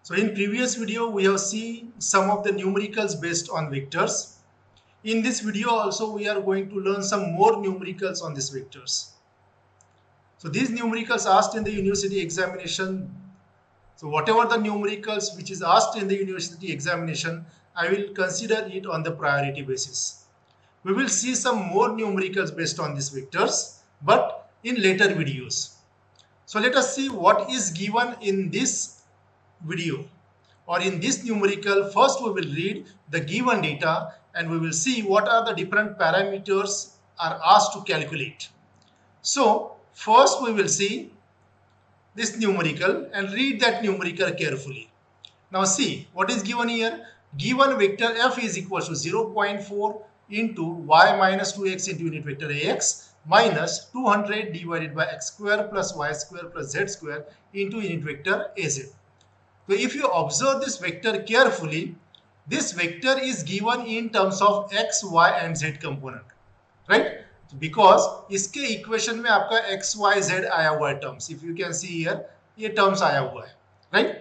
So in previous video, we have seen some of the numericals based on vectors. In this video also, we are going to learn some more numericals on these vectors. So these numericals asked in the university examination. So whatever the numericals which is asked in the university examination, I will consider it on the priority basis. We will see some more numericals based on these vectors, but in later videos. So let us see what is given in this video or in this numerical. First we will read the given data and we will see what are the different parameters are asked to calculate. So first we will see this numerical and read that numerical carefully. Now see what is given here. Given vector f is equal to 0.4 into y minus 2x into unit vector ax minus 200 divided by x square plus y square plus z square into unit vector az. So if you observe this vector carefully, this vector is given in terms of x, y and z component, right? Because इसके equation में आपका x, y, z आया हुआ है terms. If you can see here, ये terms आया हुआ है, right?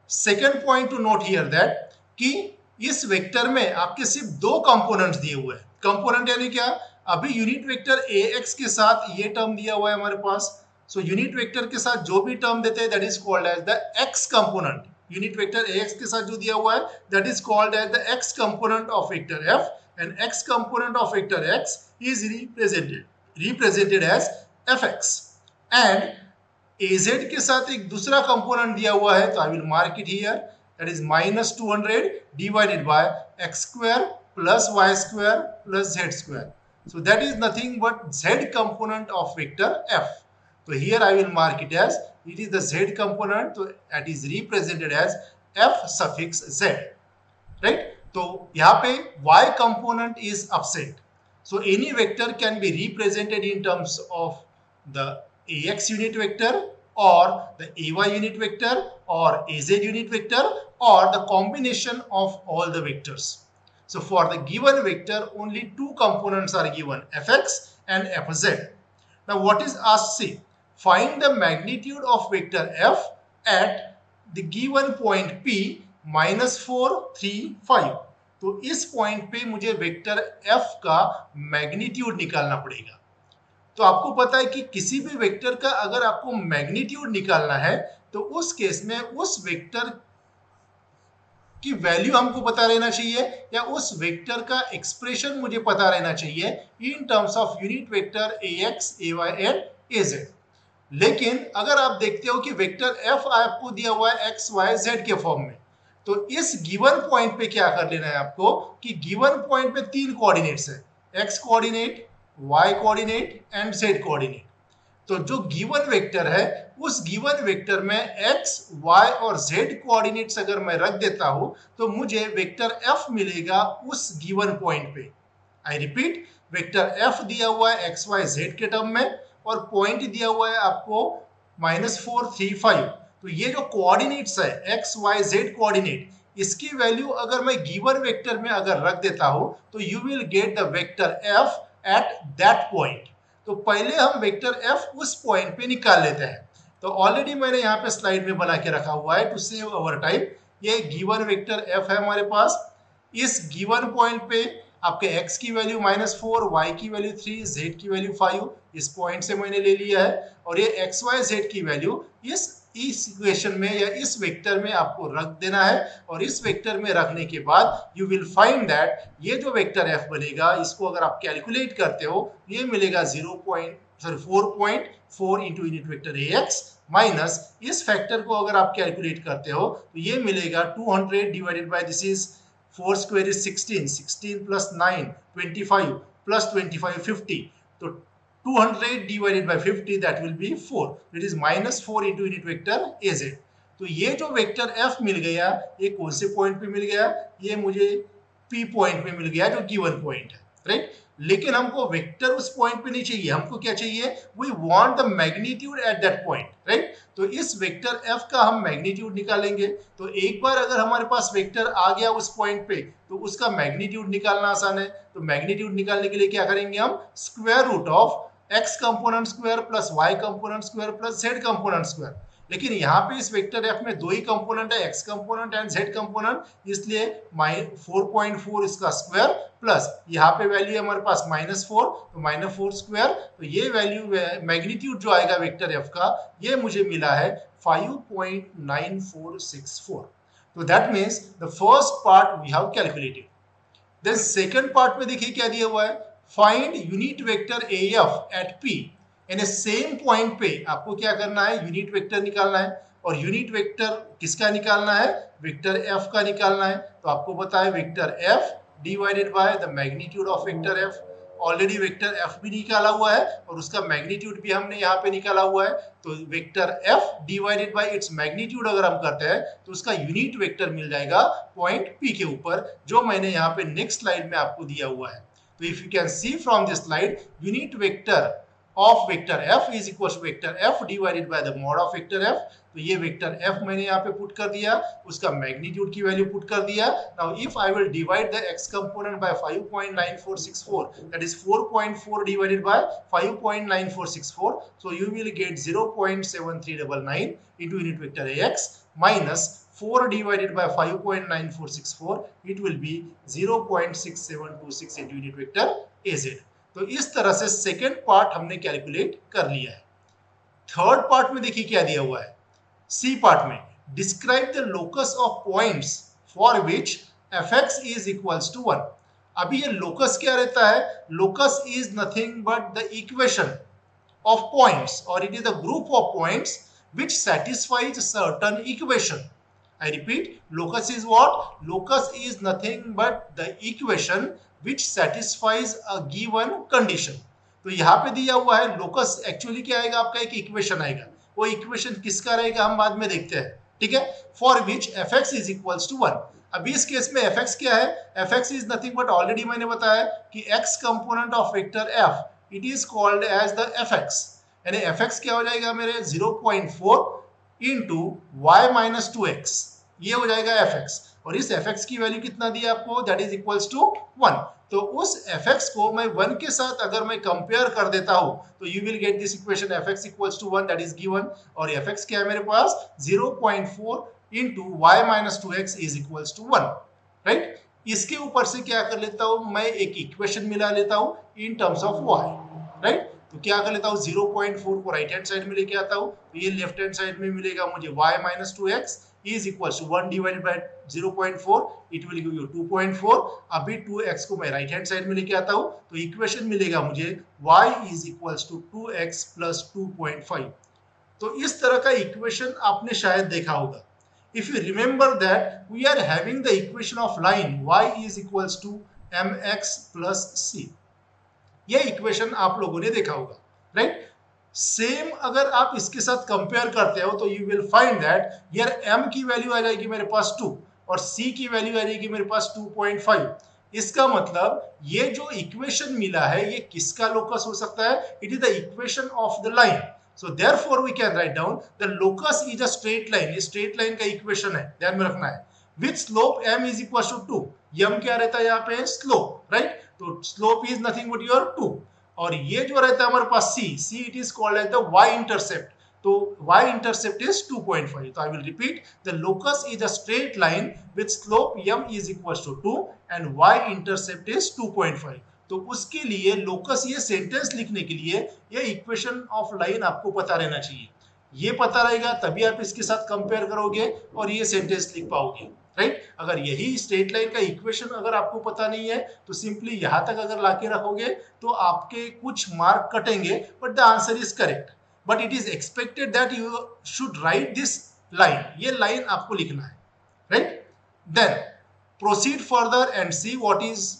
Second point to note here that कि इस वेक्टर में आपके सिर्फ दो कंपोनेंट्स दिए हुए हैं. कंपोनेंट यानी क्या? अभी यूनिट वेक्टर ax के साथ ये टर्म दिया हुआ है हमारे पास. सो यूनिट वेक्टर के साथ जो भी टर्म देते हैं that is called as the x component. Unit vector ax के साथ जो दिया हुआ है that is called as the x component of vector f and x component of vector x is represented as fx. and az के साथ एक दूसरा कंपोनेंट दिया हुआ है तो I will mark it here, that is minus 200 divided by x square plus y square plus z square. So that is nothing but z component of vector f. So here I will mark it as it is the z component, so that is represented as f suffix z, right? तो यहाँ पे y component is absent. So any vector can be represented in terms of the ax unit vector or the ay unit vector or az unit vector or the combination of all the vectors. So for the given vector only two components are given, fx and fz. Now what is asked? See, find the magnitude of vector f at the given point p minus 4, 3, 5. तो इस point पे मुझे vector f का magnitude निकालना पड़ेगा. तो आपको पता है कि किसी भी वेक्टर का अगर आपको मैग्नीट्यूड निकालना है तो उस केस में उस वेक्टर की वैल्यू हमको पता रहना चाहिए या उस वेक्टर का एक्सप्रेशन मुझे पता रहना चाहिए in terms of unit vector ax, ay and az. लेकिन अगर आप देखते हो कि वेक्टर f आपको दिया हुआ है x, y, z के फॉर्म में, तो इस गिवन पॉइंट पे क्या कर लेना है आपको कि गिवन पॉइंट पे तीन कोऑर्डिनेट्स है, x coordinate, y coordinate and z coordinate. तो जो गिवन वेक्टर है उस गिवन वेक्टर में x, y और z कोऑर्डिनेट्स अगर मैं रख देता हूं तो मुझे वेक्टर f मिलेगा उस गिवन पॉइंट पे. आई रिपीट, वेक्टर f दिया हुआ है x, y, z के टर्म में और पॉइंट दिया हुआ है आपको -4, 3, 5. तो ये जो कोऑर्डिनेट्स है x, y, z कोऑर्डिनेट, इसकी वैल्यू अगर मैं गिवन वेक्टर में अगर रख देता हूं तो you will get the vector f eight that point. तो पहले हम वेक्टर f उस पॉइंट पे निकाल लेते हैं. तो ऑलरेडी मैंने यहाँ पे स्लाइड में बना के रखा हुआ है टू सेव अवर टाइम. ये गिवन वेक्टर f है हमारे पास. इस गिवन पॉइंट पे आपके x की वैल्यू -4, y की वैल्यू 3, z की वैल्यू 5 इस पॉइंट से मैंने ले लिया है और ये x, y, z की वैल्यू इस इक्वेशन में या इस वेक्टर में आपको रख देना है और इस वेक्टर में रखने के बाद यू विल फाइंड दैट ये जो वेक्टर f बनेगा इसको अगर आप कैलकुलेट करते हो ये मिलेगा 4.4 into unit vector ax minus इस फैक्टर को अगर आप कैलकुलेट करते हो तो ये मिलेगा 200 divided by this is 4 square is 16, 16 plus 9, 25 plus 25, 50. So 200 divided by 50 that will be 4. It is -4 into unit vector az. तो ये जो वेक्टर f मिल गया ये कौन से पॉइंट पे मिल गया? ये मुझे p पॉइंट पे मिल गया जो गिवन पॉइंट है, राइट? लेकिन हमको वेक्टर उस पॉइंट पे नहीं चाहिए, हमको क्या चाहिए? We want the magnitude at that point, right? तो इस वेक्टर f का हम मैग्नीट्यूड निकालेंगे. तो एक बार अगर हमारे पास वेक्टर आ गया उस पॉइंट पे तो उसका मैग्नीट्यूड निकालना आसान है. तो मैग्नीट्यूड निकालने के लिए क्या करेंगे हम? Square root of x component square plus y component square plus z component square. लेकिन यहाँ पे इस वेक्टर एफ में दो ही कंपोनेंट है, x component and z component, इसलिए 4.4 इसका स्क्वायर प्लस यहाँ पे वैल्यू है हमारे पास -4, तो -4 स्क्वायर, तो ये वैल्यू मैग्नीट्यूड जो आएगा वेक्टर एफ का ये मुझे मिला है 5.9464. तो that means the first part we have calculated. Then second part में देखिए क्या दिया हुआ है, find unit vector F at P. यानी सेम पॉइंट पे आपको क्या करना है, यूनिट वेक्टर निकालना है. और यूनिट वेक्टर किसका निकालना है, वेक्टर एफ का निकालना है. तो आपको पता है vector F divided by the magnitude of vector F. Already vector F भी निकाला हुआ है और उसका मैग्नीट्यूड भी हमने यहाँ पे निकाला हुआ है. तो vector F divided by its magnitude अगर हम करते हैं तो उसका यूनिट वेक्टर मिल जाएगा पॉइंट पी के ऊपर, जो मैंने यहाँ पे नेक्स्ट स्लाइड में आपको दिया हुआ है. तो if you can see from this slide, unit vector of vector f is equals to vector f divided by the mod of vector f. तो ये वेक्टर f मैंने यहाँ पे पुट कर दिया, उसका मैग्नीट्यूड की वैल्यू पुट कर दिया. Now if I will divide the x component by 5.9464, that is 4.4 divided by 5.9464, so you will get 0.7399 into unit vector ax minus 4 divided by 5.9464, it will be 0.6726 into unit vector az. तो इस तरह से second part हमने calculate कर लिया है. Third part में देखिए क्या दिया हुआ है, सी पार्ट में, describe the locus of points for which fx is equals to 1. अभी ये लोकस क्या रहता है, locus is nothing but the equation of points, और it is the group of points which satisfies certain equation. I repeat, locus is what? Locus is nothing but the equation which satisfies a given condition. तो यहाँ पे दिया हुआ है locus actually क्या आएगा, आपका एक इक्वेशन आएगा. वो इक्वेशन किसका रहेगा हम बाद में देखते हैं, ठीक है. For which fx is equals to 1. अभी इस केस में fx क्या है, fx is nothing but already मैंने बताया कि x component of vector f, it is called as the fx. यानी fx क्या हो जाएगा मेरे 0.4 इंटू y माइनस 2x, ये हो जाएगा fx. और इस fx की वैल्यू कितना दिया आपको, दैट इज इक्वल्स टू 1. तो उस fx को मैं 1 के साथ अगर मैं कंपेयर कर देता हूं तो you will get this equation fx equals to 1, that is given. और fx क्या है मेरे पास, 0.4 into y minus 2x is equals to 1, right. इसके ऊपर से क्या कर लेता हूं, मैं एक इक्वेशन मिला लेता हूं in terms of y, right. तो क्या कर लेता हूँ, 0.4 को राइट हैंड साइड में लेके आता हूँ, तो ये लेफ्ट हैंड साइड में मिलेगा मुझे y minus 2x is equals to 1 divided by 0.4, it will give you 2.4. अभी 2x को मैं राइट हैंड साइड में लेके आता हूँ तो इक्वेशन मिलेगा मुझे y is equals to 2x plus 2.5. तो इस तरह का इक्वेशन आपने शायद देखा होगा. If you remember that we are having the equation of line y is equals to mx plus c. ये इक्वेशन आप लोगों ने देखा होगा, राइट. सेम अगर आप इसके साथ कंपेयर करते हो तो यू विल फाइंड दैट यार m की वैल्यू आ जाएगी मेरे पास 2 और c की वैल्यू आ जाएगी मेरे पास 2.5. इसका मतलब ये जो इक्वेशन मिला है ये किसका लोकस हो सकता है, it is the equation of the line. So therefore we can write down the locus is a straight line. ये स्ट्रेट लाइन का इक्वेशन है, ध्यान में रखना है. With slope m is equal to 2. m क्या रहता है यहाँ पे, स्लोप, राइट. तो slope is nothing but your 2. और ये जो रहता है हमारे पास c it is called as the y intercept. तो y इंटरसेप्ट इज 2.5. तो I will repeat, the locus is a straight line with slope m is equal to 2 and y intercept is 2.5. तो उसके लिए लोकस, ये sentence लिखने के लिए ये इक्वेशन ऑफ लाइन आपको पता रहना चाहिए. ये पता रहेगा तभी आप इसके साथ कंपेयर करोगे और ये सेंटेंस लिख पाओगे, राइट. अगर यही स्ट्रेट लाइन का इक्वेशन अगर आपको पता नहीं है तो सिंपली यहां तक अगर लाके रखोगे तो आपके कुछ मार्क कटेंगे, but the answer is correct. But it is expected that you should write this line. ये लाइन आपको लिखना है, right. Then proceed further and see what is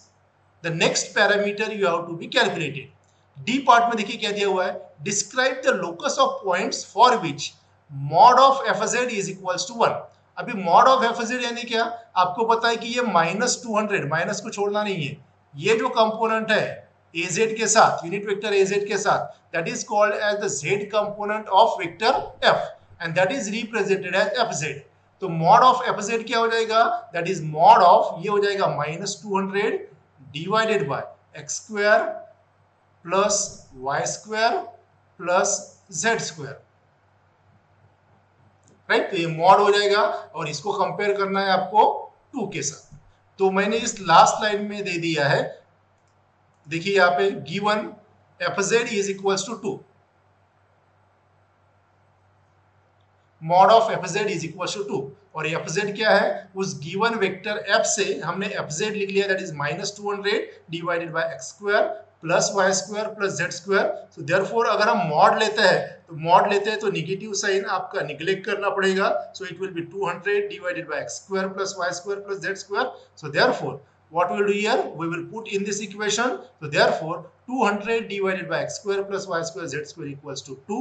the next parameter you have to be calculated. D part में देखिए क्या दिया हुआ है, describe the locus of points for which mod of fz is equals to 1. अभी mod of fz यानी क्या, आपको पता है कि ये -200, माइनस को छोड़ना नहीं है. ये जो कंपोनेंट है az के साथ, यूनिट वेक्टर az के साथ, that is called as the z component of vector f and that is represented as fz. तो मॉड ऑफ fz क्या हो जाएगा, दैट इज मॉड ऑफ, ये हो जाएगा -200 divided by x square plus y square plus z square. Right. तो ये mod हो जाएगा और इसको कंपेयर करना है आपको 2 के साथ। तो मैंने इस लास्ट लाइन में दे दिया है, देखिए यहाँ पे given fz is equals to 2, mod of fz is equal to 2, और fz क्या है, उस गिवन वेक्टर f से हमने fz लिख लिया, that is -200 divided by x square plus y square plus z square. So therefore अगर हम मॉड लेते हैं तो नेगेटिव साइन आपका निग्लेक्ट करना पड़ेगा, so it will be 200 divided by x square plus y square plus z square. So therefore what we will do here, we will put in this equation, so therefore 200 divided by x square plus y square z square equals to 2,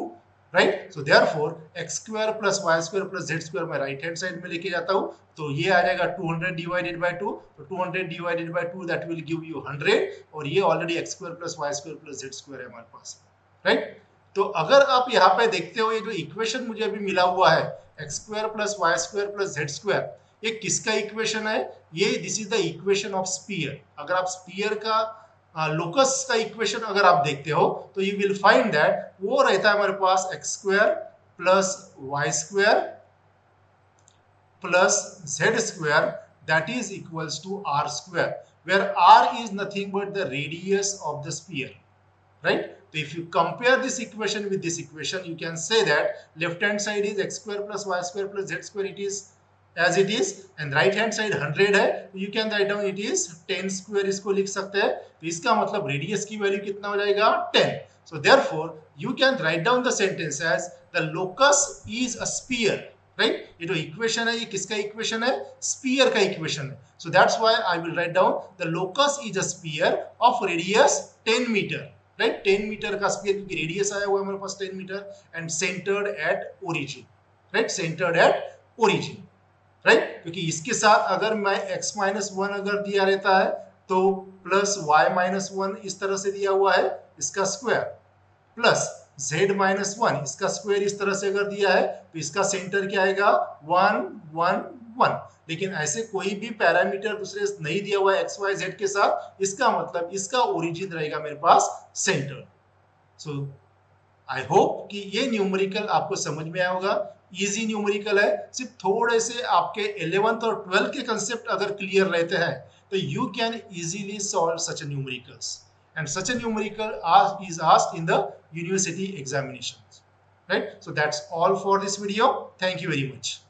right? So therefore x square plus y square plus z square मैं right hand side में लेके जाता हूँ, तो ये आ जाएगा 200 divided by 2, तो 200 divided by 2 that will give you 100, और ये already x square plus y square plus z square है हमारे पास, right? तो अगर आप यहाँ पे देखते हो, ये जो इक्वेशन मुझे अभी मिला हुआ है x square plus y square plus z square, ये किसका इक्वेशन है, ये this is the equation of sphere. अगर आप स्फीयर का लोकस का इक्वेशन अगर आप देखते हो तो यू विल फाइंड दैट वो रहता है हमारे पास x square plus y square plus z square that is equals to r square, where r is nothing but the radius of the sphere, right? So if you compare this equation with this equation, you can say that left hand side is x square plus y square plus z square, it is as it is, and right hand side 100 है, you can write down it is 10 square, इसको लिख सकते हैं। तो इसका मतलब radius की value कितना हो जाएगा, 10। so therefore you can write down the sentence as the locus is a sphere, right? ये जो इक्वेशन है ये किसका इक्वेशन है, स्फीयर का इक्वेशन है। so that's why I will write down the locus is a sphere of radius 10 meter, right? 10 metre का sphere, क्योंकि रेडियस आया हुआ है हमारे पास 10 metre, and centred at origin, right? Centred at origin, right? क्योंकि इसके साथ अगर मैं x-1 अगर दिया रहता है तो प्लस y-1 इस तरह से दिया हुआ है इसका स्क्वायर, प्लस z-1 इसका स्क्वायर इस तरह से अगर दिया है तो इसका सेंटर क्या आएगा, 1 1 1। लेकिन ऐसे कोई भी पैरामीटर दूसरे नहीं दिया हुआ है x y z के साथ, इसका मतलब इसका ओरिजिन रहेगा मेरे पास सेंटर। सो आई होप कि ये न्यूमेरिकल आपको समझ में आया होगा। इजी न्यूमेरिकल है, सिर्फ थोड़े से आपके 11th और 12th के कंसेप्ट अगर क्लियर रहते हैं तो you can easily solve such a numericals, and such a numerical is asked in the university examinations, right? So that's all for this video. Thank you very much.